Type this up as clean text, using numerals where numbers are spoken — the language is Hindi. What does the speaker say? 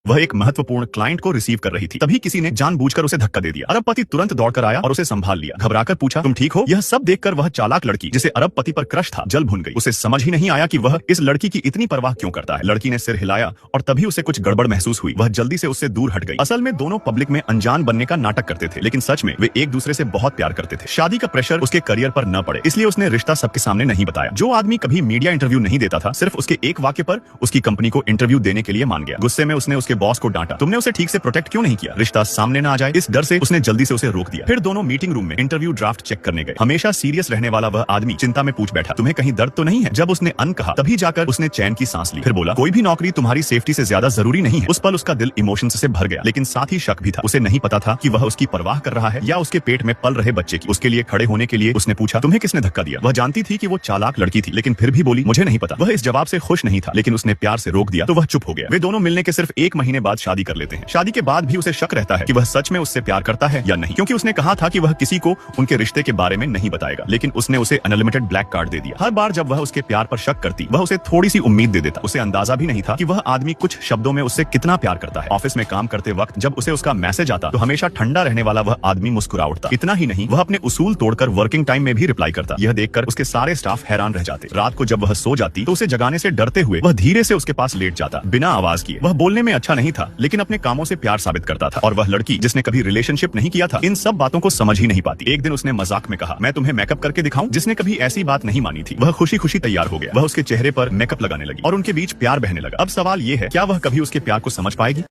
वह एक महत्वपूर्ण क्लाइंट को रिसीव कर रही थी। तभी किसी ने जानबूझकर उसे धक्का दे दिया। अरबपति तुरंत दौड़कर आया और उसे संभाल लिया। घबराकर पूछा, तुम ठीक हो? यह सब देखकर वह चालाक लड़की, जिसे अरबपति पर क्रश था, जल भुन गई। उसे समझ ही नहीं आया कि वह इस लड़की की इतनी परवाह क्यों करता है। लड़की ने सिर हिलाया और तभी उसे कुछ गड़बड़ महसूस हुई। वह जल्दी से उससे दूर हट गई। असल में दोनों पब्लिक में अनजान बनने का नाटक करते थे, लेकिन सच में वे एक दूसरे से बहुत प्यार करते थे। शादी का प्रेशर उसके करियर पर न पड़े, इसलिए उसने रिश्ता सबके सामने नहीं बताया। जो आदमी कभी मीडिया इंटरव्यू नहीं देता था, सिर्फ उसके एक वाक्य पर उसकी कंपनी को इंटरव्यू देने के लिए मान गया। गुस्से में उसने उसके बॉस को डांटा, तुमने उसे ठीक से प्रोटेक्ट क्यों नहीं किया? रिश्ता सामने न आ जाए, इस डर से उसने जल्दी से उसे रोक दिया। फिर दोनों मीटिंग रूम में इंटरव्यू ड्राफ्ट चेक करने गए। हमेशा सीरियस रहने वाला वह आदमी चिंता में पूछ बैठा, तुम्हें कहीं दर्द तो नहीं है? जब उसने अन कहा, तभी जाकर उसने चैन की सांस ली। फिर बोला, कोई भी नौकरी तुम्हारी सेफ्टी से ज्यादा जरूरी नहीं है। उस पल उसका दिल इमोशंस से भर गया, लेकिन साथ ही शक भी था। उसे नहीं पता था कि वह उसकी परवाह कर रहा है या उसके पेट में पल रहे बच्चे की। उसके लिए खड़े होने के लिए उसने पूछा, तुम्हें किसने धक्का दिया? वह जानती थी कि वो चालाक लड़की थी, लेकिन फिर भी बोली, मुझे नहीं पता। वह इस जवाब से खुश नहीं था, लेकिन उसने प्यार से रोक दिया तो वह चुप हो गया। वे दोनों मिलने के सिर्फ 1 महीने बाद शादी कर लेते हैं। शादी के बाद भी उसे शक रहता है कि वह सच में उससे प्यार करता है या नहीं, क्योंकि उसने कहा था कि वह किसी को उनके रिश्ते के बारे में नहीं बताएगा, लेकिन उसने उसे अनलिमिटेड ब्लैक कार्ड दे दिया। हर बार जब वह उसके प्यार पर शक करती, वह उसे थोड़ी सी उम्मीद दे देता। उसे अंदाजा भी नहीं था कि वह आदमी कुछ शब्दों में उससे कितना प्यार करता है। ऑफिस में काम करते वक्त जब उसे उसका मैसेज आता तो हमेशा ठंडा रहने वाला वह आदमी मुस्कुरा उठता। इतना ही नहीं, वह अपने उसूल तोड़कर वर्किंग टाइम में भी रिप्लाई करता। यह देखकर उसके सारे स्टाफ हैरान रह जाते। रात को जब वह सो जाती तो उसे जगाने से डरते हुए वह धीरे से उसके पास लेट जाता, बिना आवाज किए। वह बोलने में अच्छा नहीं था, लेकिन अपने कामों से प्यार साबित करता था। और वह लड़की, जिसने कभी रिलेशनशिप नहीं किया था, इन सब बातों को समझ ही नहीं पाती। एक दिन उसने मजाक में कहा, मैं तुम्हें मेकअप करके दिखाऊं? जिसने कभी ऐसी बात नहीं मानी थी, वह खुशी खुशी तैयार हो गया। वह उसके चेहरे पर मेकअप लगाने लगी और उनके बीच प्यार बहने लगा। अब सवाल ये है, क्या वह कभी उसके प्यार को समझ पाएगी?